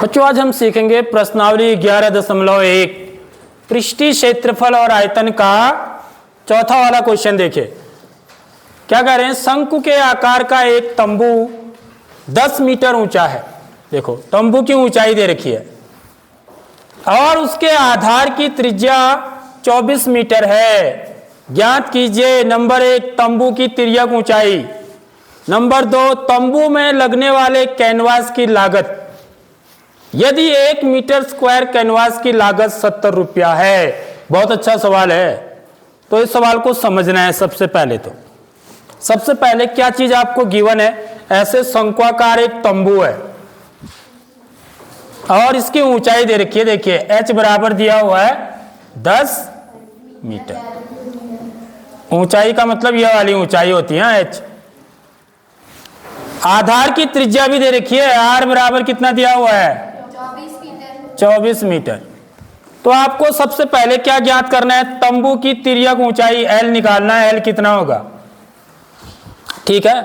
बच्चों आज हम सीखेंगे प्रश्नावली 11.1 पृष्ठीय क्षेत्रफल और आयतन का चौथा वाला क्वेश्चन। देखिए क्या कह रहे हैं, शंकु के आकार का एक तंबू 10 मीटर ऊंचा है। देखो तंबू की ऊंचाई दे रखी है और उसके आधार की त्रिज्या 24 मीटर है। ज्ञात कीजिए नंबर 1 तंबू की तिर्यक ऊंचाई, नंबर 2 तंबू में लगने वाले कैनवास की लागत। यदि 1 मीटर स्क्वायर कैनवास की लागत 70 रुपया है। बहुत अच्छा सवाल है, तो इस सवाल को समझना है। सबसे पहले क्या चीज आपको गिवन है, ऐसे शंक्वाकार एक तंबू है और इसकी ऊंचाई दे रखी है। देखिए h बराबर दिया हुआ है 10 मीटर। ऊंचाई का मतलब यह वाली ऊंचाई होती है h। आधार की त्रिज्या भी दे रखी है, r बराबर कितना दिया हुआ है 24 मीटर। तो आपको सबसे पहले क्या ज्ञात करना है, तंबू की तिर्यक ऊंचाई l निकालना है। l कितना होगा, ठीक है,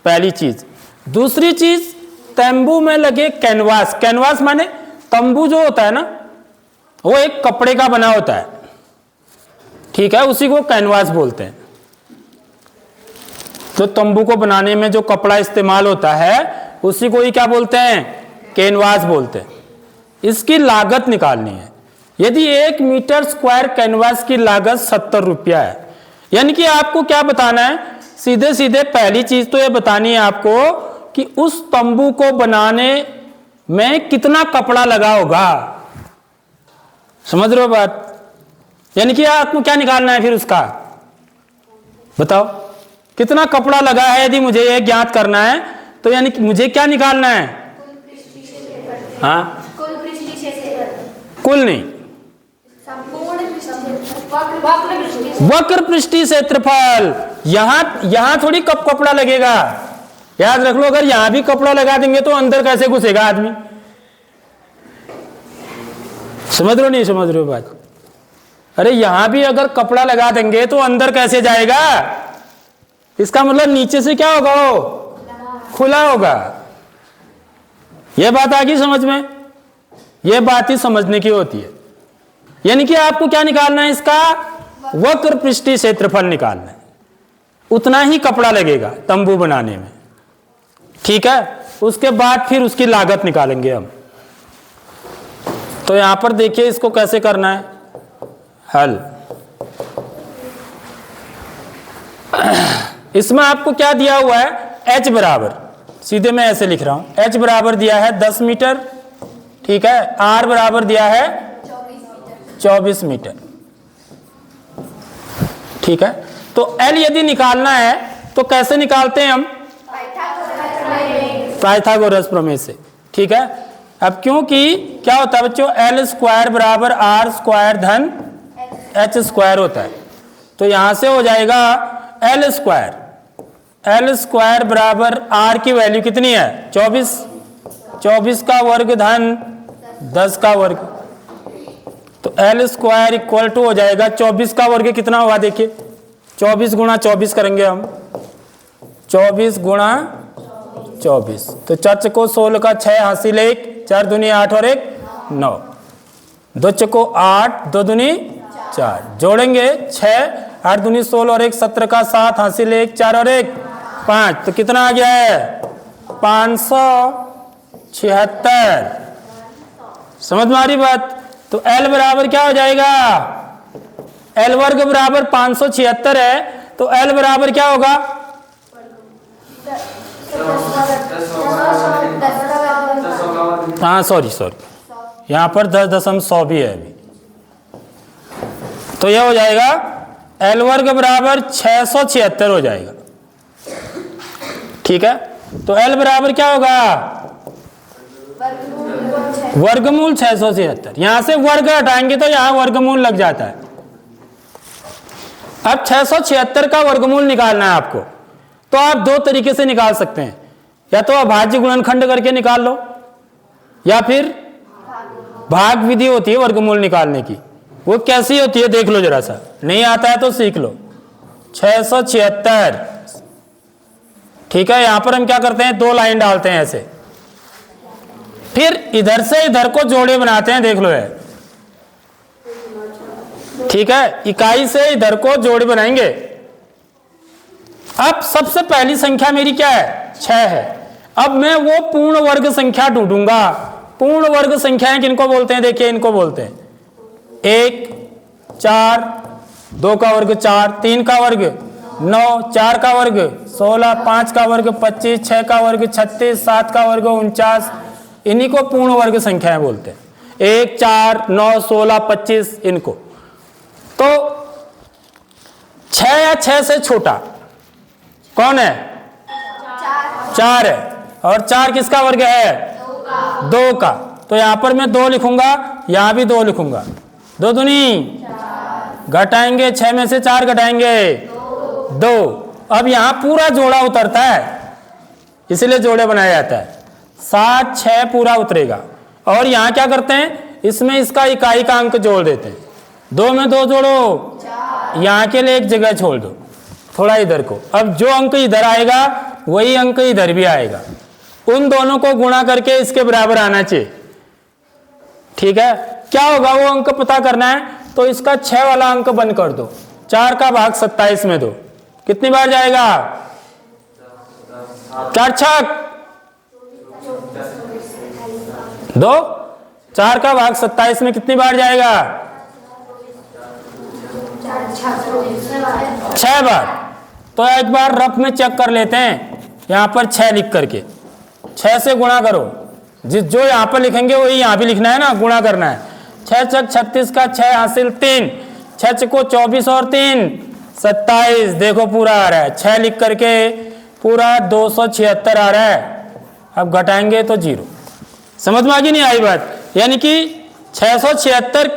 पहली चीज। दूसरी चीज तंबू में लगे कैनवास। कैनवास माने तंबू जो होता है ना, वो एक कपड़े का बना होता है, ठीक है, उसी को कैनवास बोलते हैं। तो तंबू को बनाने में जो कपड़ा इस्तेमाल होता है उसी को ही क्या बोलते हैं, कैनवास बोलते हैं। इसकी लागत निकालनी है। यदि 1 मीटर स्क्वायर कैनवास की लागत 70 रुपया है, यानी कि आपको क्या बताना है, सीधे सीधे पहली चीज तो यह बतानी है आपको कि उस तंबू को बनाने में कितना कपड़ा लगा होगा। समझ रहे हो बात, यानी कि आपको क्या निकालना है फिर उसका, बताओ कितना कपड़ा लगा है। यदि मुझे यह ज्ञात करना है तो यानी कि मुझे क्या निकालना है, हाँ कुल नहीं, वक्र पृष्ठीय क्षेत्रफल। यहां थोड़ी कपड़ा लगेगा, याद रख लो। अगर यहां भी कपड़ा लगा देंगे तो अंदर कैसे घुसेगा आदमी। समझ रहे हो नहीं समझ रहे हो बात, अरे यहां भी अगर कपड़ा लगा देंगे तो अंदर कैसे जाएगा। इसका मतलब नीचे से क्या होगा, वो खुला होगा। यह बात आ गई समझ में, यह बात ही समझने की होती है। यानी कि आपको क्या निकालना है, इसका वक्र पृष्ठीय क्षेत्रफल निकालना है। उतना ही कपड़ा लगेगा तंबू बनाने में, ठीक है। उसके बाद फिर उसकी लागत निकालेंगे हम। तो यहां पर देखिए इसको कैसे करना है हल। इसमें आपको क्या दिया हुआ है, h बराबर, सीधे मैं ऐसे लिख रहा हूं, h बराबर दिया है 10 मीटर, ठीक है। r बराबर दिया है 24 मीटर, ठीक है। तो l यदि निकालना है तो कैसे निकालते हैं हम, पाइथागोरस प्रमेय से, ठीक है। अब क्योंकि क्या होता है बच्चों, l स्क्वायर बराबर r स्क्वायर धन h स्क्वायर होता है। तो यहां से हो जाएगा l स्क्वायर बराबर r की वैल्यू कितनी है 24 का वर्ग धन 10 का वर्ग। तो l स्क्वायर इक्वल टू हो जाएगा 24 का वर्ग कितना होगा, देखिए 24 गुणा 24 करेंगे हम, 24 गुणा 24। तो 4 चको 16 का 6 हासिल 1, 4 दूनी 8 और 1 9, 2 चको 8, 2 दूनी 4, जोड़ेंगे 6, 8 दूनी 16 और 1 17 का 7 हासिल 1, 4 और 1 5। तो कितना आ गया है 576। समझ में आ रही बात। तो L बराबर क्या हो जाएगा, L वर्ग बराबर 576 है, तो L बराबर क्या होगा, हाँ सॉरी यहां पर 10.100 भी है अभी। तो यह हो जाएगा L वर्ग बराबर 676 हो जाएगा, ठीक है। तो L बराबर क्या होगा, वर्गमूल 676। यहां से वर्ग हटाएंगे तो यहां वर्गमूल लग जाता है। अब 676 का वर्गमूल निकालना है आपको, तो आप दो तरीके से निकाल सकते हैं, या तो अभाज्य गुणनखंड करके निकाल लो, या फिर भाग विधि होती है वर्गमूल निकालने की। वो कैसी होती है देख लो जरा सा, नहीं आता है तो सीख लो। 676, ठीक है। यहां पर हम क्या करते हैं, 2 लाइन डालते हैं ऐसे, फिर इधर से इधर को जोड़े बनाते हैं, देख लो है, ठीक है। इकाई से इधर को जोड़े बनाएंगे। अब सबसे पहली संख्या मेरी क्या है, 6 है। अब मैं वो पूर्ण वर्ग संख्या ढूंढूंगा। पूर्ण वर्ग संख्याएं किनको बोलते हैं, देखिए इनको बोलते हैं 1, 4, 2 का वर्ग 4, 3 का वर्ग 9, 4 का वर्ग 16, 5 का वर्ग 25, 6 का वर्ग 36, 7 का वर्ग 49, इन्हीं को पूर्ण वर्ग संख्याएं बोलते हैं। 1, 4, 9, 16, 25 इनको। तो 6 या 6 से छोटा कौन है, 4 है। और 4 किसका वर्ग है, 2 का। तो यहां पर मैं 2 लिखूंगा, यहां भी 2 लिखूंगा। 2 दूनी घटाएंगे, 6 में से 4 घटाएंगे 2। अब यहां पूरा जोड़ा उतरता है, इसलिए जोड़े बनाया जाता है। 7, 6 पूरा उतरेगा। और यहां क्या करते हैं, इसमें इसका इकाई का अंक जोड़ देते हैं। 2 में 2 जोड़ो, यहां के लिए एक जगह छोड़ दो, थोड़ा इधर को। अब जो अंक इधर आएगा वही अंक इधर भी आएगा। उन दोनों को गुणा करके इसके बराबर आना चाहिए, ठीक है। क्या होगा, वो अंक पता करना है तो इसका 6 वाला अंक बंद कर दो। 4 का भाग 27 में दो, कितनी बार जाएगा, 4 छक 2। 4 का भाग 27 में कितनी बार जाएगा, 6 बार। तो एक बार रफ में चेक कर लेते हैं, यहां पर 6 लिख करके 6 से गुणा करो। जो यहां पर लिखेंगे वही यहां भी लिखना है ना, गुणा करना है। 6 छक 36 का 6 हासिल 3, 6 को 24 और 3 27, देखो पूरा आ रहा है। 6 लिख करके पूरा 276 आ रहा है। अब घटाएंगे तो 0। समझ में आ गई नहीं आई बात। यानी कि 676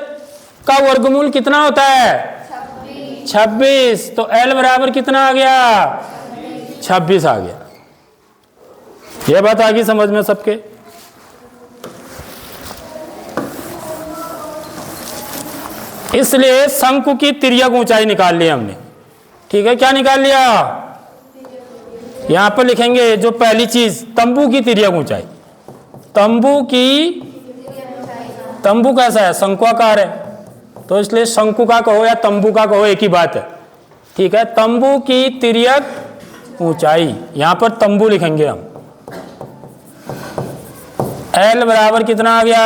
का वर्गमूल कितना होता है, 26। तो L बराबर कितना आ गया, 26 आ गया। यह बात आ गई समझ में सबके। इसलिए शंकु की तिर्यक ऊंचाई निकाल ली हमने, ठीक है। क्या निकाल लिया, यहां पर लिखेंगे जो पहली चीज, तंबू की तिर्यक ऊंचाई। तंबू कैसा है, शंकुआकार है, तो इसलिए शंकु का कहो या तंबू का कहो एक ही बात है, ठीक है। तंबू की तिर्यक ऊंचाई, यहां पर तंबू लिखेंगे हम। L बराबर कितना आ गया,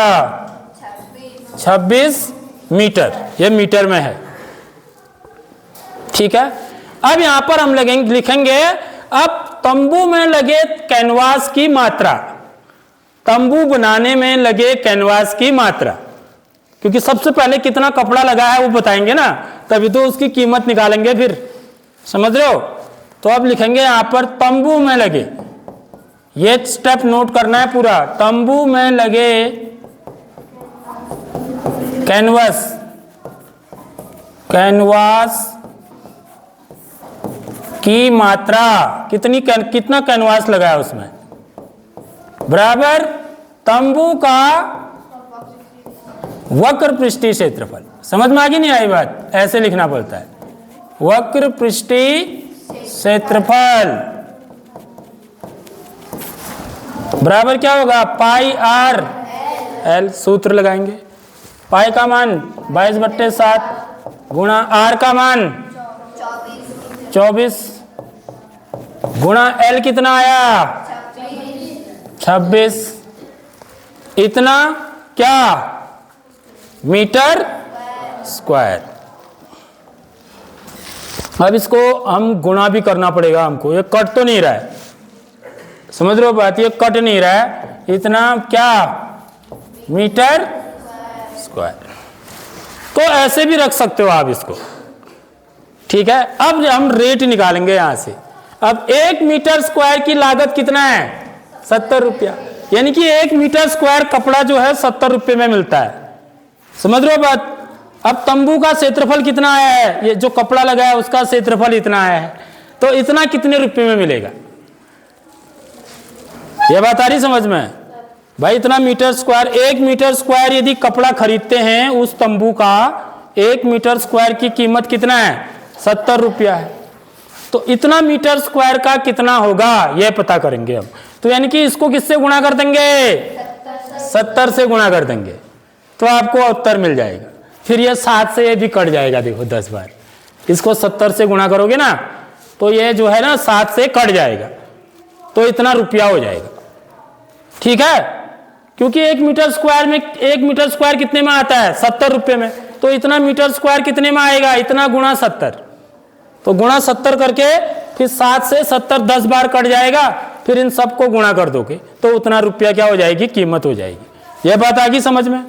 26 मीटर, ये मीटर में है, ठीक है। अब यहां पर हम लिखेंगे अब तंबू में लगे कैनवास की मात्रा, तंबू बनाने में लगे कैनवास की मात्रा, क्योंकि सबसे पहले कितना कपड़ा लगा है वो बताएंगे ना, तभी तो उसकी कीमत निकालेंगे फिर, समझ रहे हो। तो अब लिखेंगे यहां पर तंबू में लगे, ये स्टेप नोट करना है पूरा। तंबू में लगे कैनवास की मात्रा, कितना कैनवास लगा है उसमें, बराबर तंबू का वक्र पृष्ठीय क्षेत्रफल। समझ में आ गई नहीं आई बात, ऐसे लिखना पड़ता है, वक्र पृष्ठीय क्षेत्रफल बराबर क्या होगा, पाई आर एल। सूत्र लगाएंगे, पाई का मान 22/7 गुणा आर का मान 24 गुणा एल कितना आया 26, इतना क्या मीटर स्क्वायर। अब इसको हम गुणा भी करना पड़ेगा हमको, ये कट तो नहीं रहा है, समझ रहे हो बात, ये कट नहीं रहा है, इतना क्या मीटर स्क्वायर। तो ऐसे भी रख सकते हो आप इसको, ठीक है। अब हम रेट निकालेंगे यहां से। अब 1 मीटर स्क्वायर की लागत कितना है 70 रुपया, यानी कि 1 मीटर स्क्वायर कपड़ा जो है 70 रुपये में मिलता है, समझ रहे हो बात। अब तंबू का क्षेत्रफल कितना आया है, ये जो कपड़ा लगा है उसका क्षेत्रफल इतना आया है, तो इतना कितने रुपये में मिलेगा, ये बात आ रही समझ में भाई। इतना मीटर स्क्वायर, 1 मीटर स्क्वायर यदि कपड़ा खरीदते हैं उस तंबू का, 1 मीटर स्क्वायर की कीमत कितना है 70 रुपया है, तो इतना मीटर स्क्वायर का कितना होगा यह पता करेंगे हम। तो यानी कि इसको किससे गुणा कर देंगे 70 से गुणा कर देंगे तो आपको उत्तर मिल जाएगा। फिर ये 7 से ये भी कट जाएगा, देखो 10 बार इसको 70 से गुणा करोगे ना तो ये जो है ना 7 से कट जाएगा, तो इतना रुपया हो जाएगा। ठीक है, क्योंकि 1 मीटर स्क्वायर में 1 मीटर स्क्वायर कितने में आता है 70 रुपये में, तो इतना मीटर स्क्वायर कितने में आएगा, इतना गुणा 70, तो गुणा 70 करके फिर 7 से 70 10 बार कट जाएगा, फिर इन सबको गुणा कर दोगे तो उतना रुपया क्या हो जाएगी, कीमत हो जाएगी। यह बात आ गई समझ में।